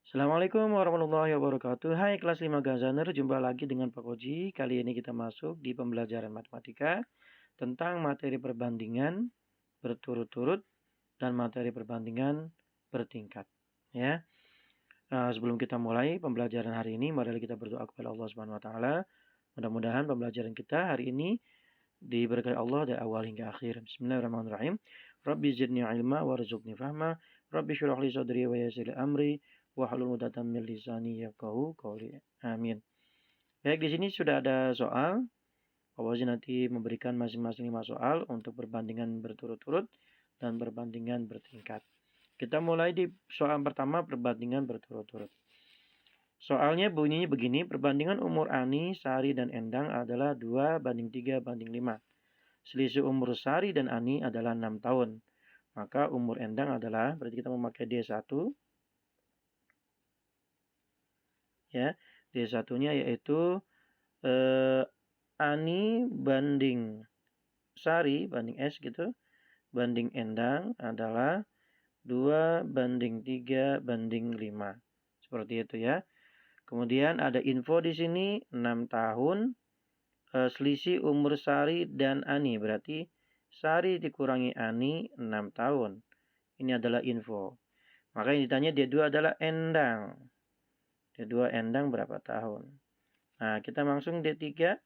Assalamualaikum warahmatullahi wabarakatuh. Hai kelas 5 Gazaner, jumpa lagi dengan Pak Koji. Kali ini kita masuk di pembelajaran matematika tentang materi perbandingan berturut-turut dan materi perbandingan bertingkat. Ya. Sebelum kita mulai pembelajaran hari ini, mari kita berdoa kepada Allah Subhanahu wa taala. Mudah-mudahan pembelajaran kita hari ini diberkahi Allah dari awal hingga akhir. Bismillahirrahmanirrahim. Rabbi zidni ilma warzuqni fahma. Rabbi syrah li sadri wa yassir li amri wahlul 'uqdatam min lisani yafqahu qawli. Amin. Baik, di sini sudah ada soal. Pak Wazi nanti memberikan masing-masing 5 soal untuk perbandingan berturut-turut dan perbandingan bertingkat. Kita mulai di soal pertama, perbandingan berturut-turut. Soalnya bunyinya begini, perbandingan umur Ani, Sari, dan Endang adalah 2:3:5. Selisih umur Sari dan Ani adalah 6 tahun. Maka umur Endang adalah, berarti kita memakai D1. Ya, D1-nya yaitu Ani banding Sari, banding S gitu, banding Endang adalah 2:3:5. Seperti itu ya. Kemudian ada info di sini 6 tahun. Selisih umur Sari dan Ani. Berarti Sari dikurangi Ani 6 tahun. Ini adalah info. Maka yang ditanya D2 adalah Endang. D2 Endang berapa tahun? Nah, kita langsung D3.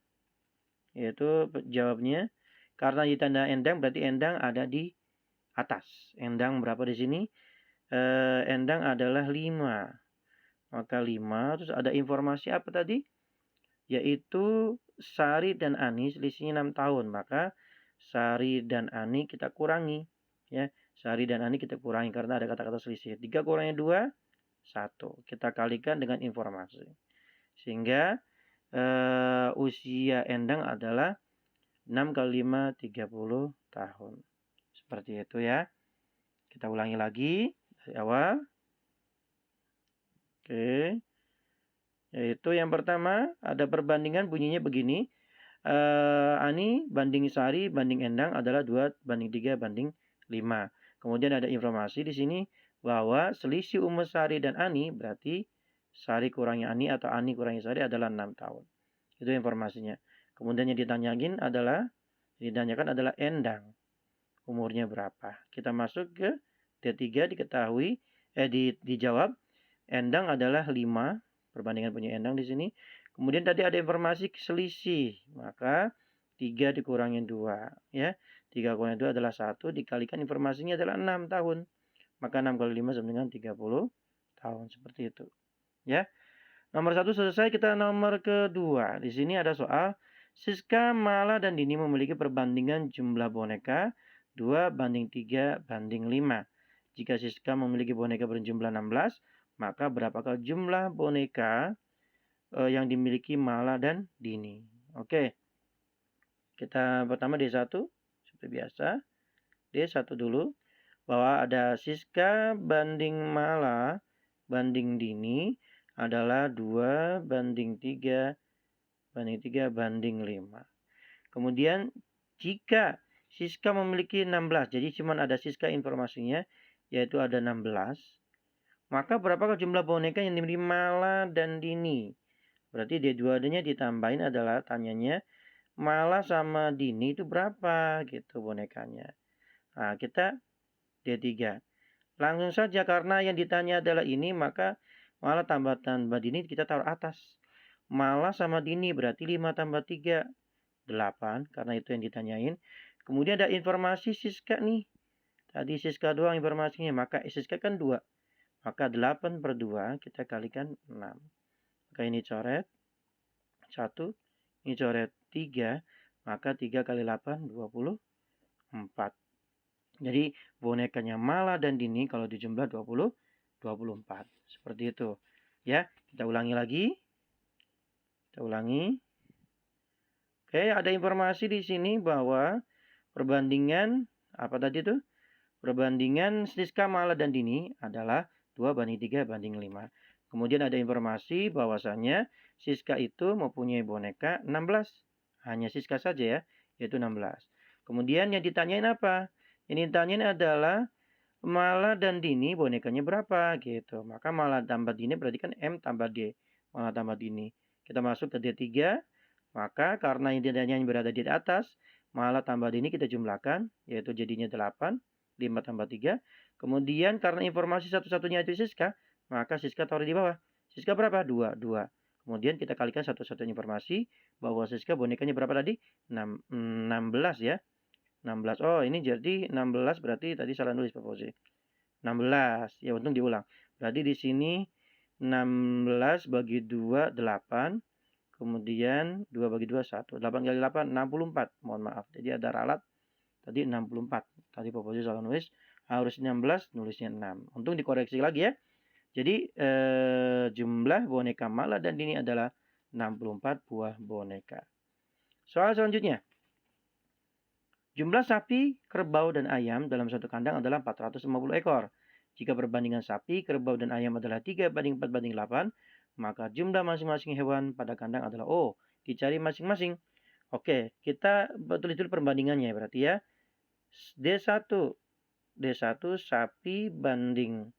Yaitu jawabnya. Karena ditanda Endang berarti Endang ada di atas. Endang berapa di sini? Endang adalah 5. Maka 5. Terus ada informasi apa tadi? Yaitu Sari dan Ani selisihnya 6 tahun. Maka Sari dan Ani kita kurangi. Ya, Sari dan Ani kita kurangi karena ada kata-kata selisih. 3 kurangi 2, 1. Kita kalikan dengan informasi. Sehingga usia Endang adalah 6 kali 5, 30 tahun. Seperti itu ya. Kita ulangi lagi dari awal. Oke. Yaitu yang pertama ada perbandingan bunyinya begini. Ani banding Sari banding Endang adalah 2:3:5. Kemudian ada informasi di sini bahwa selisih umur Sari dan Ani berarti Sari kurangi Ani atau Ani kurangi Sari adalah 6 tahun. Itu informasinya. Kemudian yang ditanyakan adalah Endang. Umurnya berapa? Kita masuk ke D3 diketahui dijawab Endang adalah 5. Perbandingan punya Endang di sini. Kemudian tadi ada informasi selisih. Maka 3 dikurangi 2. Ya. 3 kurangi 2 adalah 1. Dikalikan informasinya adalah 6 tahun. Maka 6 kali 5 sama dengan 30 tahun. Seperti itu. Ya. Nomor 1 selesai. Kita nomor kedua. Di sini ada soal. Siska, Mala, dan Dini memiliki perbandingan jumlah boneka 2:3:5. Jika Siska memiliki boneka berjumlah 16, maka berapakah jumlah boneka yang dimiliki Mala dan Dini? Oke. Kita pertama D1 seperti biasa. D1 dulu. Bahwa ada Siska banding Mala banding Dini adalah 2:3:5. Kemudian jika Siska memiliki 16, jadi cuma ada Siska informasinya, yaitu ada 16. Maka berapakah jumlah boneka yang dimiliki Mala dan Dini? Berarti D2-nya ditambahin adalah tanyanya Mala sama Dini itu berapa gitu bonekanya. Nah, kita D3. Langsung saja karena yang ditanya adalah ini, maka Mala tambah Dini kita taruh atas. Mala sama Dini berarti 5 tambah 3, 8. Karena itu yang ditanyain. Kemudian ada informasi Siska nih. Tadi Siska doang informasinya, maka Siska kan 2. Maka 8/2 kita kalikan 6. Maka ini coret 1. Ini coret 3. Maka 3 kali 8, 24. Jadi bonekanya Mala dan Dini kalau dijumlah 24. Seperti itu. Ya, kita ulangi lagi. Kita ulangi. Oke, ada informasi di sini bahwa perbandingan, apa tadi itu? Perbandingan Siska, Mala, dan Dini adalah 2:3:5. Kemudian ada informasi bahwasannya Siska itu mempunyai boneka 16. Hanya Siska saja ya, yaitu 16. Kemudian yang ditanyain apa? Yang ditanyain adalah Mala dan Dini bonekanya berapa gitu. Maka Mala tambah Dini berarti kan M tambah D. Mala tambah Dini. Kita masuk ke D3. Maka karena intinya yang berada di atas, Mala tambah Dini kita jumlahkan. Yaitu jadinya 8. 5 tambah 3. Kemudian karena informasi satu-satunya itu Siska, maka Siska taruh di bawah. Siska berapa? 2. 2. Kemudian kita kalikan satu-satunya informasi bahwa Siska bonekanya berapa tadi? 16 ya. 16. Oh, ini jadi 16 berarti tadi salah nulis Pak Fauzi. 16. Ya, untung diulang. Berarti di sini 16 bagi 2, 8. Kemudian 2 bagi 2, 1. 8 kali 8, 64. Mohon maaf. Jadi ada ralat. Tadi 64. Tadi Pak Fauzi salah nulis. Harus 16, nulisnya 6. Untung dikoreksi lagi ya. Jadi jumlah boneka Mala dan Dini adalah 64 buah boneka. Soal selanjutnya. Jumlah sapi, kerbau, dan ayam dalam satu kandang adalah 450 ekor. Jika perbandingan sapi, kerbau, dan ayam adalah 3:4:8, maka jumlah masing-masing hewan pada kandang adalah O. Dicari masing-masing. Oke, kita tulis dulu perbandingannya berarti ya. D1 sapi banding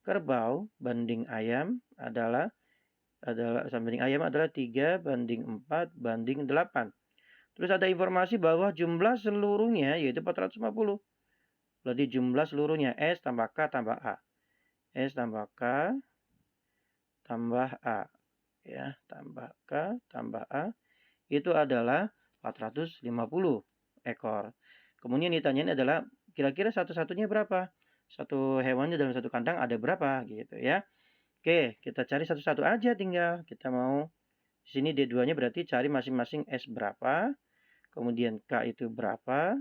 kerbau banding ayam adalah 3:4:8. Terus ada informasi bahwa jumlah seluruhnya yaitu 450. Berarti jumlah seluruhnya S tambah K tambah A. S tambah K tambah A. Ya, tambah K tambah A. Itu adalah 450 ekor. Kemudian ditanyain adalah kira-kira satu-satunya berapa? Satu hewannya dalam satu kandang ada berapa gitu ya. Oke, kita cari satu-satu aja tinggal. Kita mau di sini D2-nya berarti cari masing-masing S berapa. Kemudian K itu berapa,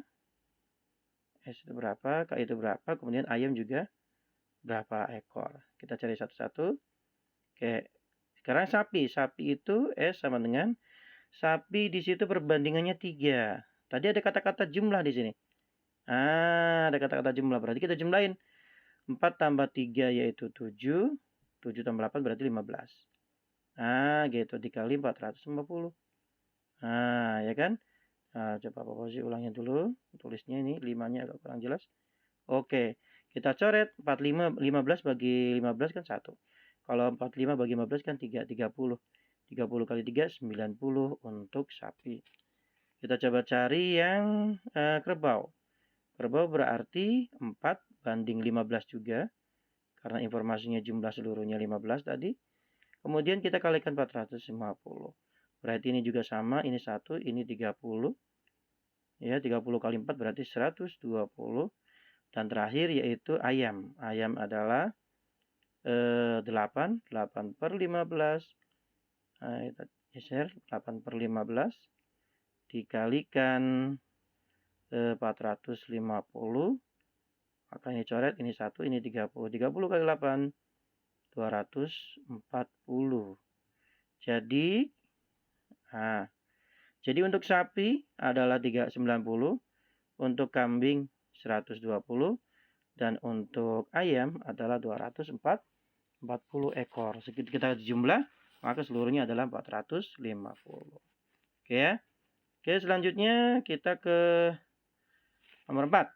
S itu berapa, K itu berapa, kemudian ayam juga berapa ekor. Kita cari satu-satu. Oke, sekarang sapi. Sapi itu S sama dengan, sapi di situ perbandingannya 3. Tadi ada kata-kata jumlah di sini. Ada kata-kata jumlah. Berarti kita jumlahin. 4 tambah 3 yaitu 7. 7 tambah 8 berarti 15. Gitu. Dikali 450. Ya kan? Coba Pak Fauzi ulangin dulu. Tulisnya ini 5-nya agak kurang jelas. Oke, kita coret 15 bagi 15 kan 1. Kalau 45 bagi 15 kan 3, 30. 30 kali 3, 90 untuk sapi. Kita coba cari yang kerbau. Kerbau berarti 4 banding 15 juga. Karena informasinya jumlah seluruhnya 15 tadi. Kemudian kita kalikan 450. Berarti ini juga sama, ini 1, ini 30. Ya, 30 kali 4 berarti 120. Dan terakhir yaitu ayam. Ayam adalah 8. 8 per 15. Kita geser. 8 per 15. Dikalikan 450. Maka ini coret, ini 1, ini 30. 30 kali 8. 240. Jadi untuk sapi adalah 390, untuk kambing 120, dan untuk ayam adalah 240 ekor. Kita jumlah, maka seluruhnya adalah 450. Oke ya. Oke, selanjutnya kita ke nomor 4.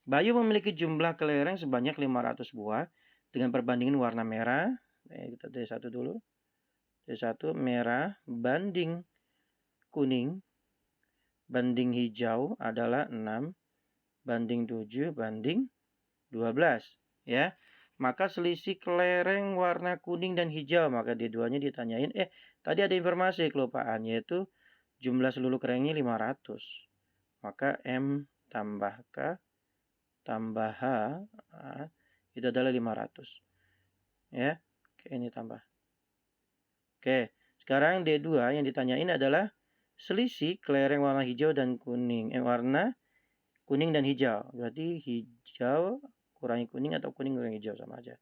Bayu memiliki jumlah kelereng sebanyak 500 buah dengan perbandingan warna merah. Kita D1 dulu. D1 merah banding kuning banding hijau adalah 6 banding 7 banding 12 ya. Maka selisih kelereng warna kuning dan hijau, maka D2-nya ditanyain tadi ada informasi kelupaan yaitu jumlah seluruh kelerengnya 500. Maka M tambah K tambah H itu adalah 500. Ya. Oke, ini tambah. Oke, sekarang D2 yang ditanyain adalah selisih kelereng warna hijau dan kuning. Warna kuning dan hijau. Berarti hijau kurangi kuning atau kuning kurangi hijau sama aja.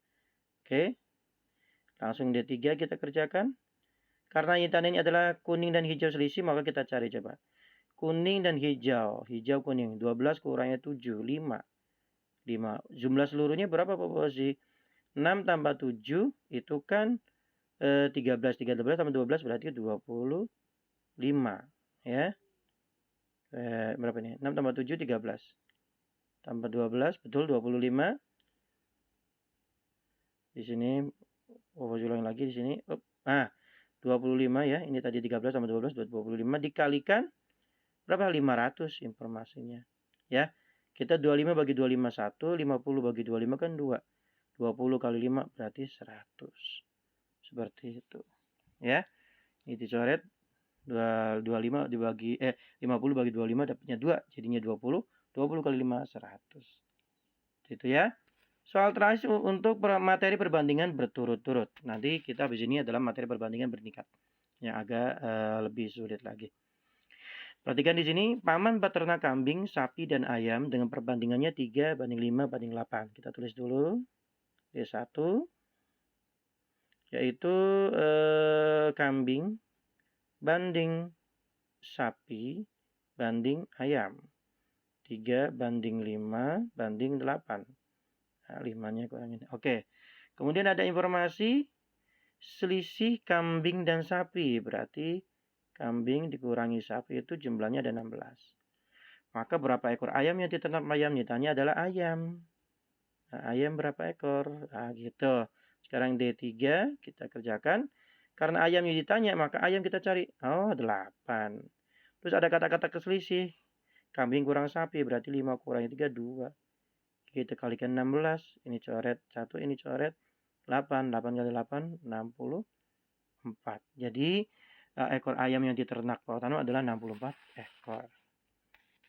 Oke. Langsung D3 kita kerjakan. Karena intan ini adalah kuning dan hijau selisih, maka kita cari coba. Kuning dan hijau. Hijau kuning. 12 kurangi 7. 5. Jumlah seluruhnya berapa Pak Bosi? 6 tambah 7 itu kan 13. 13 tambah 12 berarti 25. Ya. Berapa ini? 6 tambah 7, 13. tambah 12, betul 25. Di sini ulang lagi di sini. Nah, 25 ya. Ini tadi 13 tambah 12, 25 dikalikan berapa? 500 informasinya. Ya. Kita 25 bagi 25 1, 50 bagi 25 kan 2. 20 kali 5 berarti 100. Seperti itu. Ya. Ini dicoret 25 dibagi 50 bagi 25 dapatnya 2, jadinya 20. 20 kali 5 100. Itu ya. Soal terakhir untuk materi perbandingan berturut-turut. Nanti kita habis ini adalah materi perbandingan bertingkat. Yang agak lebih sulit lagi. Perhatikan di sini, paman peternak kambing, sapi, dan ayam dengan perbandingannya 3 banding 5 banding 8. Kita tulis dulu. D1. Yaitu kambing banding sapi banding ayam. 3 banding 5 banding 8. Nah, 5-nya kurangin. Oke. Kemudian ada informasi selisih kambing dan sapi. Berarti kambing dikurangi sapi itu jumlahnya ada 16. Maka berapa ekor ayam yang diternak ayam? Ditanya adalah ayam. Nah, ayam berapa ekor? Nah, gitu. Sekarang D3 kita kerjakan. Karena ayam yang ditanya, maka ayam kita cari. Oh, 8. Terus ada kata-kata keselisih. Kambing kurang sapi, berarti 5 kurangi 3, 2. Kita kalikan 16. Ini coret 1, ini coret 8. 8 kali 8, 64. Jadi, ekor ayam yang diternak Pak Tanu adalah 64 ekor.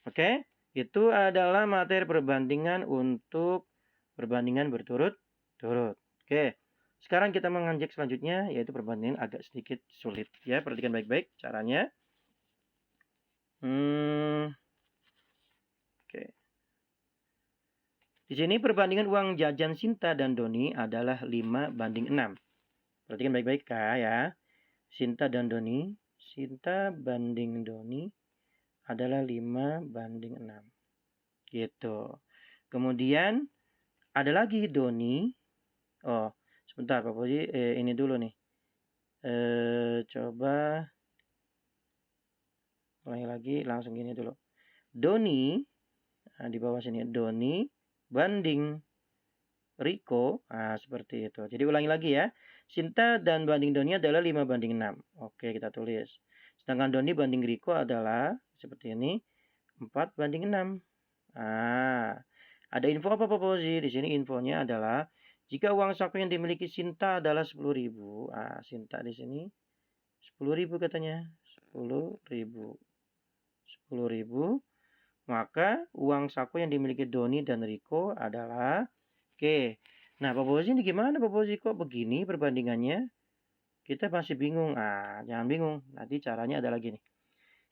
Oke, itu adalah materi perbandingan untuk perbandingan berturut-turut. Oke, sekarang kita menganjak selanjutnya, yaitu perbandingan agak sedikit sulit. Ya, perhatikan baik-baik caranya. Oke. Di sini perbandingan uang jajan Sinta dan Doni adalah 5 banding 6. Perhatikan baik-baik Kak ya. Sinta dan Doni. Sinta banding Doni adalah 5 banding 6. Gitu. Kemudian ada lagi Doni. Oh, sebentar Pak Fauzi. Ini dulu nih. Coba ulangi lagi. Langsung gini dulu. Doni. Nah, di bawah sini. Doni banding Riko, seperti itu. Jadi ulangi lagi ya. Sinta dan banding Doni adalah 5 banding 6. Oke, kita tulis. Sedangkan Doni banding Riko adalah seperti ini, 4 banding 6. Ada info apa Pak Fauzi? Di sini infonya adalah jika uang saku yang dimiliki Sinta adalah 10.000. Sinta di sini 10.000 katanya. 10.000. 10.000. Maka uang saku yang dimiliki Doni dan Riko adalah oke. Nah, Pak Fauzi ini gimana Pak Fauzi? Kok begini perbandingannya? Kita masih bingung. Jangan bingung. Nanti caranya adalah gini.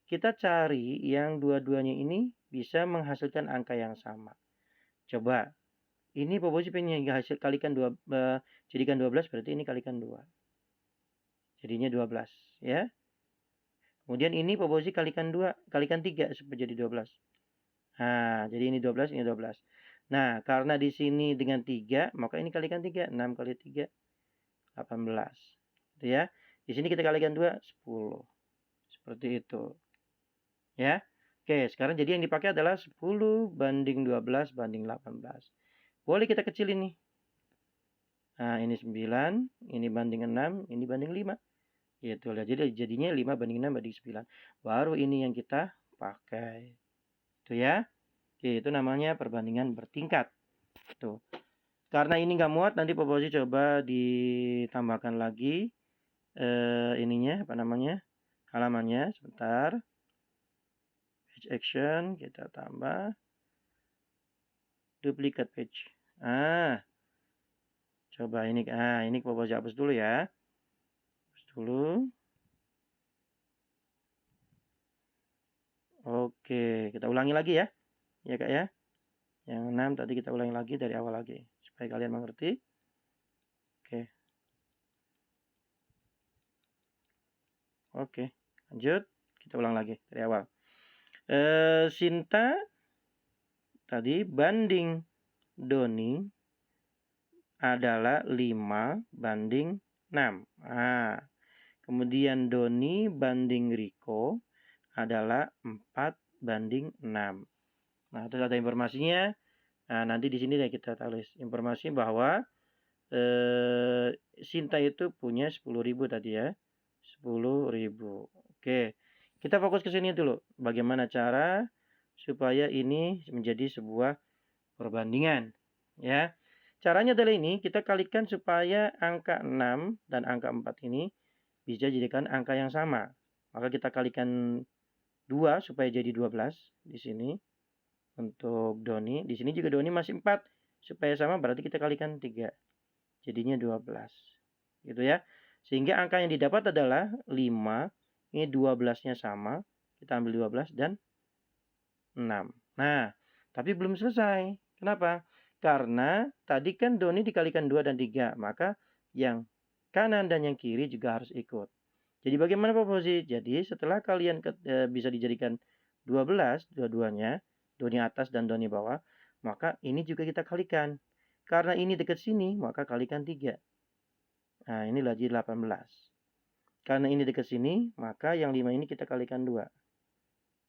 Kita cari yang dua-duanya ini bisa menghasilkan angka yang sama. Coba. Ini Pak Fauzi pengen kalikan jadikan 12, berarti ini kalikan 2. Jadinya 12. Ya. Kemudian ini Pak Fauzi kalikan 2, kalikan 3 supaya jadi 12. Jadi ini 12, ini 12. Nah, karena di sini dengan 3, maka ini kalikan 3. 6 kali 3, 18. Gitu ya. Di sini kita kalikan 2, 10. Seperti itu. Ya. Oke, sekarang jadi yang dipakai adalah 10 banding 12 banding 18. Boleh kita kecilin nih. Nah, ini 9, ini banding 6, ini banding 5. Gitu lah. Jadi jadinya 5 banding 6 banding 9. Baru ini yang kita pakai. Itu ya. Oke, itu namanya perbandingan bertingkat. Tuh. Karena ini nggak muat, nanti Pak Fauzi coba ditambahkan lagi ininya, apa namanya, halamannya. Sebentar. Page action, kita tambah. Duplicate page. Coba ini. Ini Pak Fauzi hapus dulu ya. Hapus dulu. Oke, kita ulangi lagi ya. Ya Kak ya. Yang 6 tadi kita ulangi lagi dari awal lagi. Supaya kalian mengerti. Oke. Lanjut. Kita ulang lagi dari awal. Sinta tadi banding Doni adalah 5 banding 6. Kemudian Doni banding Riko adalah 4 banding 6. Nah, terus ada informasinya. Nah, nanti di sini deh kita tulis informasi bahwa Sinta itu punya 10.000 tadi ya. 10.000. Oke. Kita fokus ke sini dulu. Bagaimana cara supaya ini menjadi sebuah perbandingan, ya. Caranya adalah ini, kita kalikan supaya angka 6 dan angka 4 ini bisa jadikan angka yang sama. Maka kita kalikan 2 supaya jadi 12 di sini untuk Doni. Di sini juga Doni masih 4. Supaya sama berarti kita kalikan 3. Jadinya 12. Gitu ya. Sehingga angka yang didapat adalah 5. Ini 12-nya sama. Kita ambil 12 dan 6. Nah, tapi belum selesai. Kenapa? Karena tadi kan Doni dikalikan 2 dan 3. Maka yang kanan dan yang kiri juga harus ikut. Jadi bagaimana proporsi? Jadi setelah kalian bisa dijadikan 12 dua-duanya, Doni atas dan Doni bawah, maka ini juga kita kalikan. Karena ini dekat sini, maka kalikan 3. Nah, ini lagi 18. Karena ini dekat sini, maka yang 5 ini kita kalikan 2.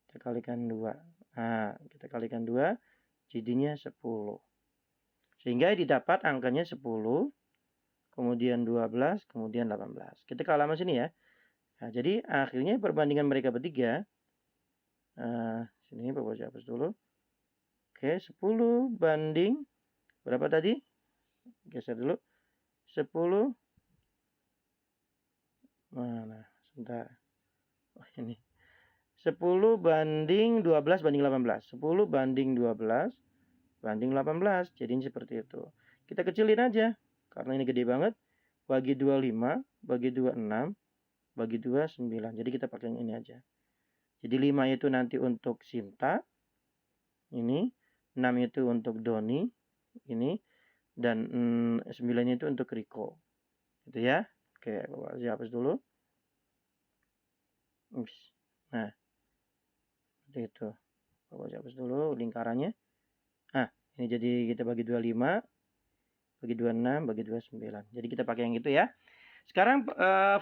Kita kalikan 2. Nah, kita kalikan 2, jadinya 10. Sehingga didapat angkanya 10, kemudian 12, kemudian 18. Kita ke halaman sini ya. Nah, jadi akhirnya perbandingan mereka bertiga. Sini Bapak hapus dulu. Oke, 10 banding berapa tadi? Geser dulu. 10. Mana? Sebentar. Oh, ini. 10 banding 12 banding 18. 10 banding 12 banding 18. Jadinya seperti itu. Kita kecilin aja. Karena ini gede banget. Bagi 25, bagi 26, bagi 2, 9. Jadi kita pakai yang ini aja. Jadi 5 itu nanti untuk Sinta. Ini. 6 itu untuk Doni. Ini. Dan 9 itu untuk Riko. Gitu ya. Oke, Bapak hapus dulu. Nah. Seperti itu. Bapak hapus dulu lingkarannya. Nah, ini jadi kita bagi 25. Bagi 26, bagi 29. Jadi kita pakai yang itu ya. Sekarang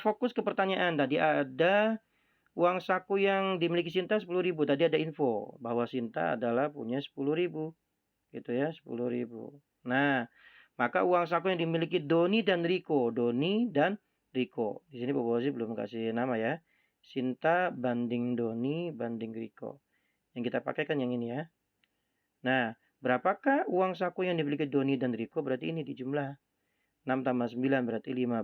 fokus ke pertanyaan. Tadi ada uang saku yang dimiliki Sinta 10.000. Tadi ada info bahwa Sinta adalah punya 10.000. Gitu ya, 10.000. Nah, maka uang saku yang dimiliki Doni dan Riko. Doni dan Riko. Di sini Bapak Bosi belum kasih nama ya. Sinta banding Doni banding Riko. Yang kita pakai kan yang ini ya. Nah, berapakah uang saku yang dimiliki Doni dan Riko? Berarti ini dijumlah. 6 tambah 9 berarti 15.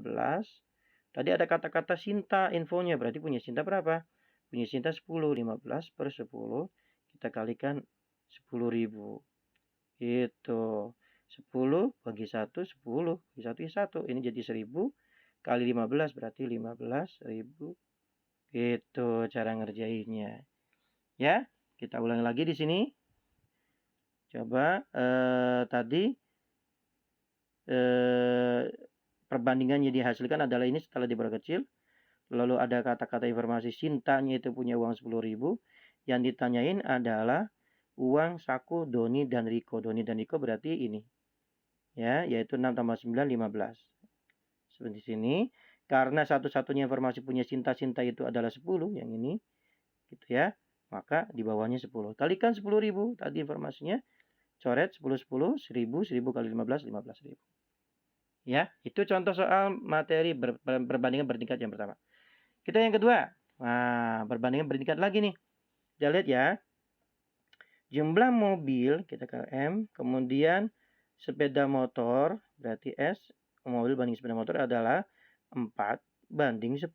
Tadi ada kata-kata Sinta infonya. Berarti punya Sinta berapa? Punya Sinta 10. 15 per 10. Kita kalikan 10.000. Itu. 10 bagi 1, 10. Bagi 1 ya 1. Ini jadi 1.000. Kali 15 berarti 15.000. Itu cara ngerjainnya. Ya, kita ulang lagi di sini. Coba tadi perbandingan yang dihasilkan adalah ini setelah diperkecil. Lalu ada kata-kata informasi Sintanya itu punya uang 10.000. Yang ditanyain adalah uang saku Doni dan Riko. Doni dan Riko berarti ini. Ya, yaitu 6 tambah 9, 15. Seperti sini. Karena satu-satunya informasi punya Sinta itu adalah 10. Yang ini. Gitu ya. Maka di bawahnya 10. Kalikan 10.000. Tadi informasinya. Coret 10, 10. 1000, 1000 kali 15, 15.000. Ya, itu contoh soal materi perbandingan bertingkat yang pertama. Kita yang kedua. Nah, perbandingan bertingkat lagi nih. Kita lihat ya. Jumlah mobil, kita ke M. Kemudian sepeda motor, berarti S. Mobil banding sepeda motor adalah 4 banding 10.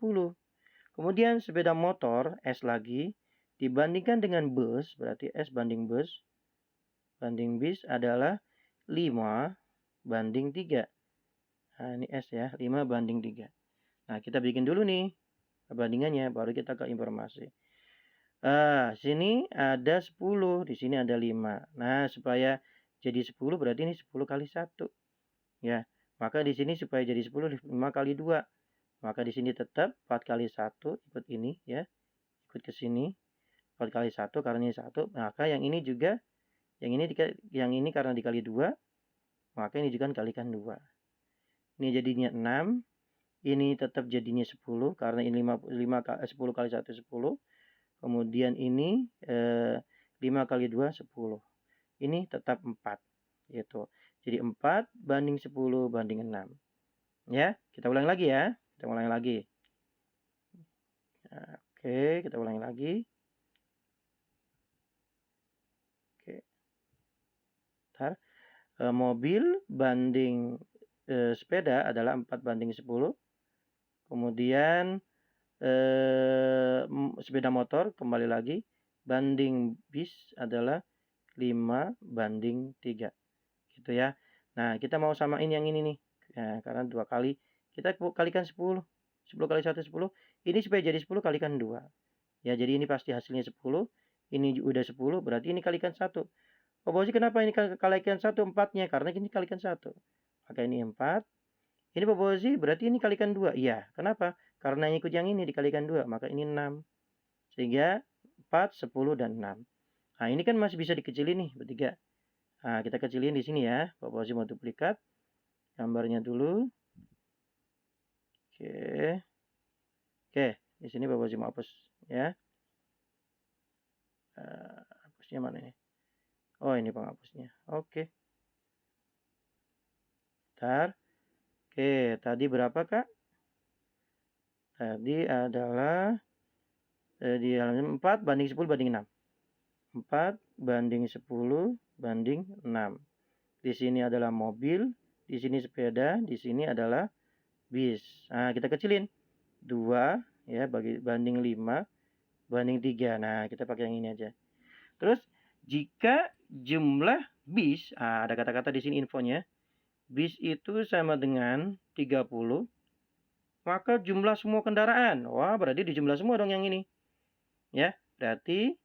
Kemudian sepeda motor, S lagi. Dibandingkan dengan bus, berarti S banding bus. Banding bis adalah 5 banding 3. Nah, ini S ya, 5 banding 3. Nah, kita bikin dulu nih perbandingannya, baru kita ke informasi. Sini ada 10, di sini ada 5. Nah, supaya jadi 10 berarti ini 10 kali 1. Ya, maka di sini supaya jadi 10, 5 kali 2. Maka di sini tetap 4 kali 1, ikut ini ya. Ikut ke sini. 4 kali 1 karena ini 1. Maka yang ini juga, yang ini karena dikali 2, maka ini juga kalikan 2. Ini jadinya 6. Ini tetap jadinya 10 karena ini 10 kali 1 10. Kemudian ini 5 kali 2 10. Ini tetap 4. Gitu. Jadi 4 banding 10 banding 6. Ya, kita ulangi lagi ya. Kita ulangi lagi. Oke, kita ulangi lagi. Oke. Bentar. Mobil banding sepeda adalah 4 banding 10. Kemudian sepeda motor kembali lagi banding bis adalah 5 banding 3. Gitu ya. Nah, kita mau samain yang ini nih. Nah, karena 2 kali kita kalikan 10. 10 kali 1 10. Ini supaya jadi 10 kalikan 2. Ya, jadi ini pasti hasilnya 10. Ini udah 10, berarti ini kalikan 1. Oh, Bosi kenapa ini kalikan 1 4-nya? Karena ini kalikan 1. Maka ini 4. Ini Pak Bosi berarti ini kalikan 2. Iya, kenapa? Karena ikut yang ini dikalikan 2, maka ini 6. Sehingga 4, 10, dan 6. Nah, ini kan masih bisa dikecilin nih, bertiga. Nah, kita kecilin di sini ya. Pak Bosi mau duplikat. Gambarnya dulu. Oke. Oke, di sini Pak Bosi mau hapus ya. Hapusnya mana ini? Oh, ini penghapusnya. Oke. Bentar. Oke, tadi berapa, Kak? Tadi adalah di halaman 4 banding 10 banding 6. 4 banding 10 banding 6. Di sini adalah mobil, di sini sepeda, di sini adalah bis. Nah, kita kecilin. 2 ya banding 5 banding 3. Nah, kita pakai yang ini aja. Terus jika jumlah bis, ada kata-kata di sini infonya. Bis itu sama dengan 30, maka jumlah semua kendaraan. Wah, berarti dijumlah semua dong yang ini. Ya, berarti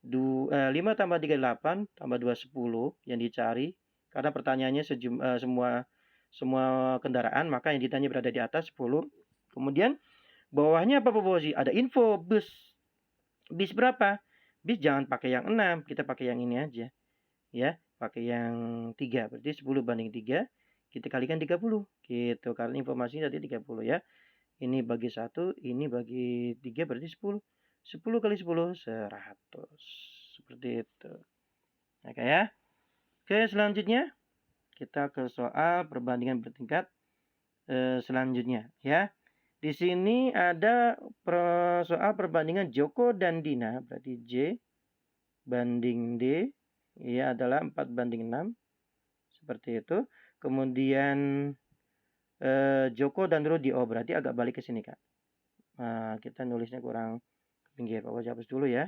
5 tambah 3 8 tambah 2 10 yang dicari. Karena pertanyaannya semua kendaraan, maka yang ditanya berada di atas 10. Kemudian bawahnya apa Bosi? Ada info bus. Bis berapa? Bis jangan pakai yang 6, kita pakai yang ini aja. Ya, pakai yang 3. Berarti 10 banding 3. Kita kalikan 30. Gitu. Karena informasinya tadi 30 ya. Ini bagi 1, ini bagi 3 berarti 10. 10 kali 10, 100. Seperti itu. Oke ya. Oke, selanjutnya kita ke soal perbandingan bertingkat selanjutnya ya. Di sini ada soal perbandingan Joko dan Dina. Berarti J banding D ya adalah 4 banding 6. Seperti itu. Kemudian Joko dan Rudi. Oh, berarti agak balik ke sini, Kak. Nah, kita nulisnya kurang ke pinggir. Pak Bosi hapus dulu ya.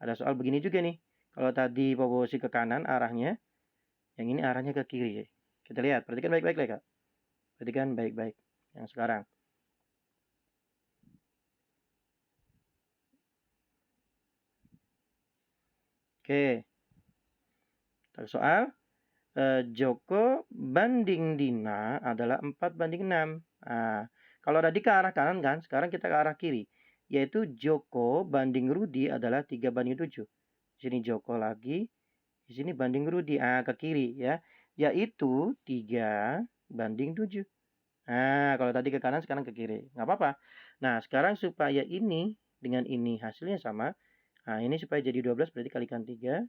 Ada soal begini juga nih. Kalau tadi Pak Bosi ke kanan arahnya, yang ini arahnya ke kiri. Kita lihat. Perhatikan baik-baik, Kak. Perhatikan baik-baik. Yang sekarang. Oke. Soal. Joko banding Dina adalah 4 banding 6. Nah, kalau tadi ke arah kanan kan, sekarang kita ke arah kiri. Yaitu Joko banding Rudi adalah 3 banding 7. Di sini Joko lagi, di sini banding Rudi. Ke kiri ya. Yaitu 3 banding 7. Nah, kalau tadi ke kanan, sekarang ke kiri. Nggak apa-apa. Nah, sekarang supaya ini dengan ini hasilnya sama. Nah, ini supaya jadi 12 berarti kalikan 3.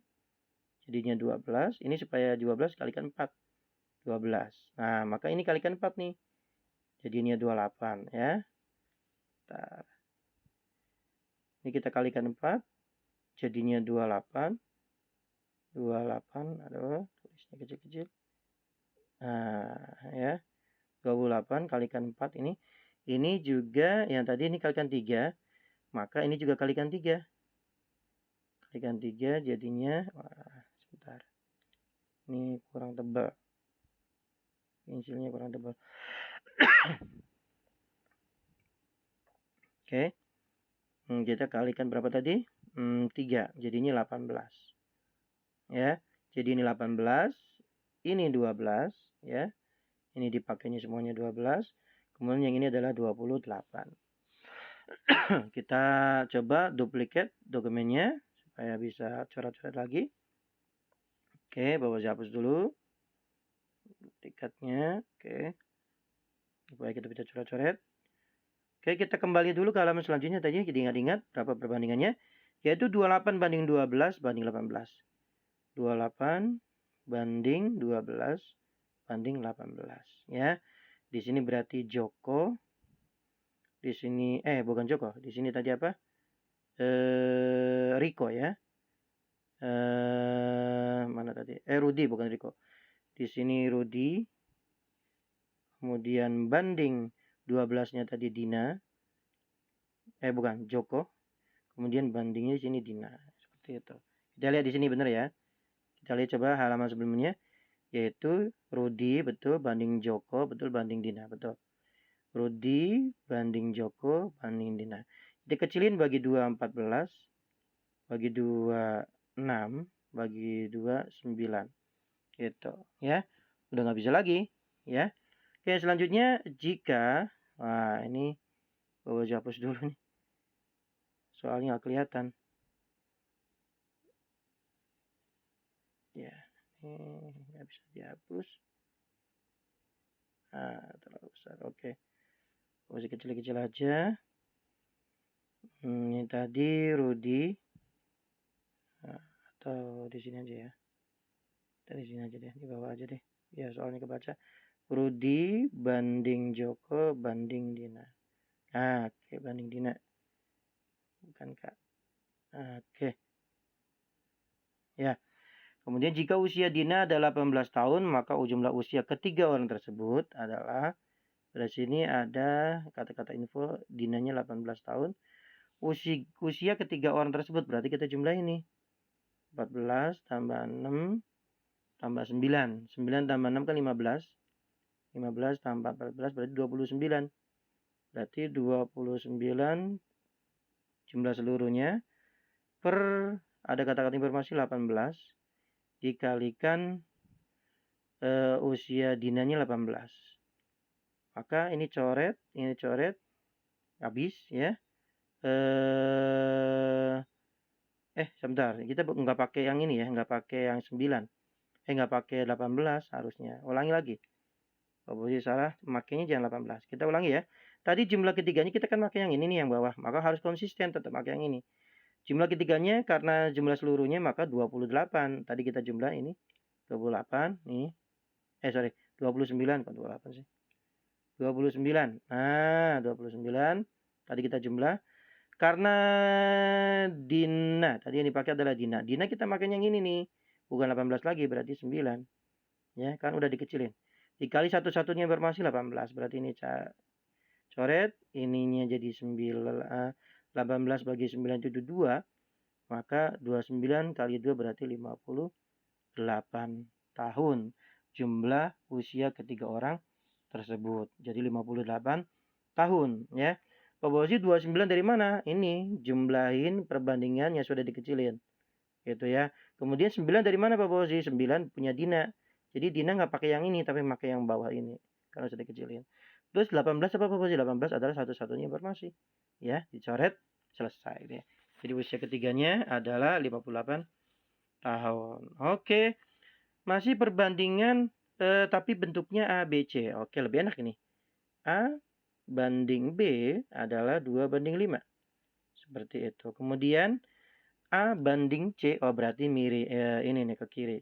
Jadinya 12. Ini supaya 12 kalikan 4. 12. Nah, maka ini kalikan 4 nih. Jadinya 28 ya. Bentar. Ini kita kalikan 4. Jadinya 28. 28. Aduh, tulisnya kecil-kecil. Nah, ya. 28 kalikan 4 ini. Ini juga yang tadi ini kalikan 3. Maka ini juga kalikan 3. Kalikan 3 jadinya, sebentar. Ini kurang tebal. Pensilnya kurang tebal. Oke. Kita kalikan berapa tadi? 3. Jadinya 18. Ya. Jadi ini 18. Ini 12. Ya. Ini dipakainya semuanya 12. Kemudian yang ini adalah 28. Kita coba duplicate dokumennya supaya bisa coret-coret lagi. Oke, bawa hapus dulu duplikatnya. Oke, supaya kita bisa coret-coret. Oke, kita kembali dulu ke halaman selanjutnya tadi. Jadi ingat-ingat berapa perbandingannya, yaitu 28 banding 12 banding 18. 28 banding 12 banding 18 ya. Di sini berarti Joko. Di sini bukan Joko, di sini tadi apa? Riko ya. Mana tadi? Rudi bukan Riko. Di sini Rudi. Kemudian banding 12-nya tadi Dina. Bukan Joko. Kemudian bandingnya di sini Dina. Seperti itu. Kita lihat di sini benar ya. Kita lihat coba halaman sebelumnya. Yaitu Rudi betul banding Joko betul banding Dina betul. Rudi banding Joko banding Dina. Dikecilin bagi 2 14. Bagi 2 6. Bagi 2 9. Gitu ya. Udah nggak bisa lagi ya. Oke selanjutnya jika. Wah ini Bobozi hapus dulu nih. Soalnya nggak kelihatan. Ya. Ini nggak bisa dihapus. Terlalu besar. Oke. Posisi kecil-kecil aja. Ini tadi Rudi. Atau di sini aja ya. Dari sini aja deh. Di bawah aja deh. Ya soalnya kebaca. Rudi banding Joko banding Dina. Oke. Banding Dina. Bukan Kak. Oke. Ya. Kemudian jika usia Dina adalah 18 tahun, maka jumlah usia ketiga orang tersebut adalah, pada sini ada kata-kata info Dinanya 18 tahun. Usia ketiga orang tersebut berarti kita jumlah ini. 14 tambah 6 tambah 9. 9 tambah 6 kan 15. 15 tambah 14 berarti 29. Berarti 29 jumlah seluruhnya per ada kata-kata informasi 18 dikalikan usia Dinanya 18. Maka ini coret, habis ya. Sebentar, kita nggak pakai yang ini ya, nggak pakai yang 9. Nggak pakai 18 harusnya. Ulangi lagi. Posisi salah, makanya jangan 18. Kita ulangi ya. Tadi jumlah ketiganya kita kan pakai yang ini nih yang bawah, maka harus konsisten tetap pakai yang ini. Jumlah ketiganya karena jumlah seluruhnya maka 28. Tadi kita jumlah ini 28 nih. 29 kok 28 sih. 29. Nah, 29 tadi kita jumlah. Karena Dina, tadi yang dipakai adalah Dina. Dina kita pakai yang ini nih. Bukan 18 lagi, berarti 9. Ya, kan udah dikecilin. Dikali satu-satunya informasi 18. Berarti ini coret. Ininya jadi 18 bagi 9 itu 2. Maka 29 kali 2 berarti 58 tahun. Jumlah usia ketiga orang tersebut. Jadi 58 tahun. Ya. Pak Bozi 29 dari mana? Ini jumlahin perbandingan yang sudah dikecilin. Gitu ya. Kemudian 9 dari mana Pak Bozi? 9 punya Dina. Jadi Dina nggak pakai yang ini tapi pakai yang bawah ini. Karena sudah dikecilin. Terus 18 apa Pak Bozi? 18 adalah satu-satunya informasi. Ya, dicoret, selesai. Ya. Jadi usia ketiganya adalah 58 tahun. Oke. Masih perbandingan tapi bentuknya A, B, C. Oke, lebih enak ini. A banding B adalah 2 banding 5. Seperti itu. Kemudian A banding C. Oh, berarti mirip ini nih ke kiri.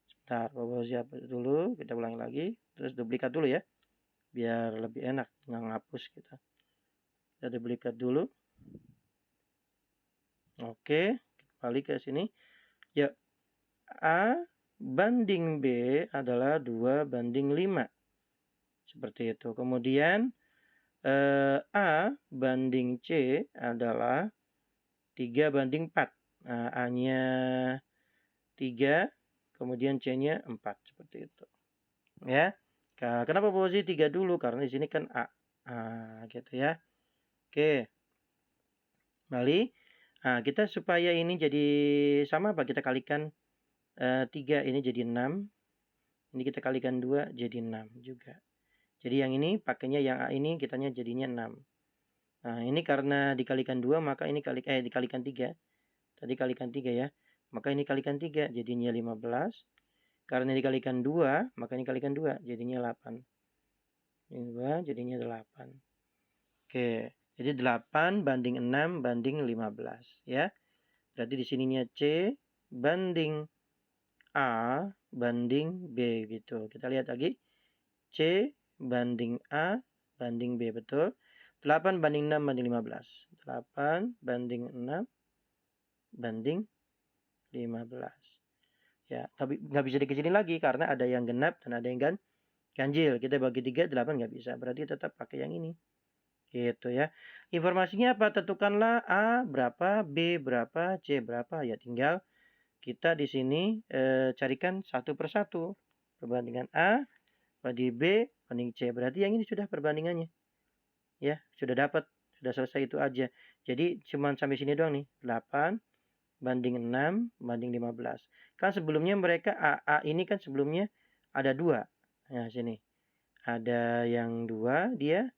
Sebentar, Bapak siap dulu. Kita ulangi lagi. Terus duplikat dulu ya. Biar lebih enak. Nggak ngapus kita. Kita duplikat dulu. Oke. Balik ke sini. Ya. A banding B adalah 2 banding 5. Seperti itu. Kemudian A banding C adalah 3 banding 4. Nah, A-nya 3, kemudian C-nya 4. Seperti itu. Ya. Kenapa posisi 3 dulu? Karena di sini kan A. Gitu ya. Oke. Kembali. Nah, kita supaya ini jadi sama apa? Kita kalikan 3 ini jadi 6. Ini kita kalikan 2 jadi 6 juga. Jadi yang ini pakainya yang A ini kitanya jadinya 6. Nah, ini karena dikalikan 2 maka ini dikalikan 3. Tadi kalikan 3 ya. Maka ini kalikan 3 jadinya 15. Karena dikalikan 2 maka ini kalikan 2 jadinya 8. Ini 2 jadinya 8. Oke. Jadi 8 banding 6 banding 15 ya. Berarti di sininya C banding A banding B gitu. Kita lihat lagi. C banding A banding B, betul. 8 banding 6 banding 15. 8 banding 6 banding 15. Ya, tapi nggak bisa dikecilin lagi karena ada yang genap dan ada yang ganjil. Kita bagi 3, 8 nggak bisa. Berarti tetap pakai yang ini. Gitu ya. Informasinya apa? Tentukanlah A berapa, B berapa, C berapa. Ya tinggal kita di sini carikan satu per satu. Perbandingan A banding B banding C. Berarti yang ini sudah perbandingannya. Ya, sudah dapat. Sudah selesai itu aja. Jadi cuma sampai sini doang nih. 8 banding 6 banding 15. Kan sebelumnya mereka A ini kan sebelumnya ada 2. Nah, sini. Ada yang 2 dia,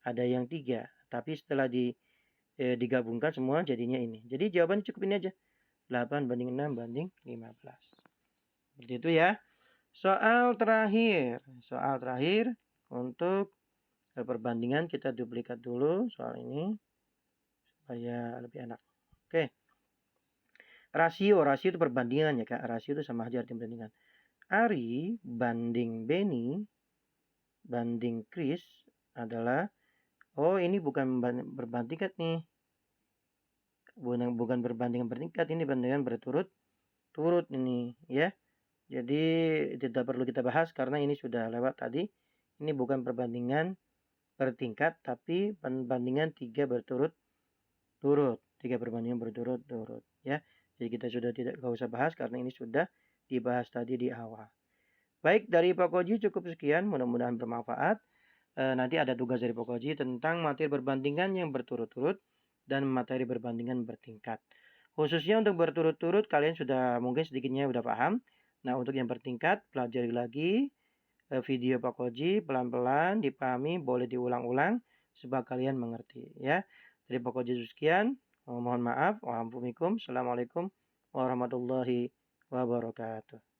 ada yang 3. Tapi setelah digabungkan semua jadinya ini. Jadi jawabannya cukup ini aja. 8 banding 6 banding 15. Seperti itu ya. Soal terakhir. Soal terakhir untuk perbandingan kita duplikat dulu soal ini supaya lebih enak. Oke. Rasio itu perbandingan ya Kak. Rasio itu sama aja arti perbandingan. Ari banding Benny banding Chris adalah, oh ini bukan berbandingkat nih. Bukan berbandingan bertingkat, ini bandingan berturut-turut ini ya. Jadi tidak perlu kita bahas karena ini sudah lewat tadi. Ini bukan perbandingan bertingkat tapi perbandingan 3 berturut-turut. 3 perbandingan berturut-turut ya. Jadi kita sudah tidak usah bahas karena ini sudah dibahas tadi di awal. Baik, dari Pak Koji cukup sekian, mudah-mudahan bermanfaat. Nanti ada tugas dari Pak Koji tentang materi perbandingan yang berturut-turut dan materi perbandingan bertingkat. Khususnya untuk berturut-turut kalian sudah mungkin sedikitnya sudah paham. Nah, untuk yang bertingkat pelajari lagi video Pak Koji pelan-pelan dipahami, boleh diulang-ulang supaya kalian mengerti ya. Dari Pak Koji sekian, mohon maaf. Wassalamualaikum warahmatullahi wabarakatuh.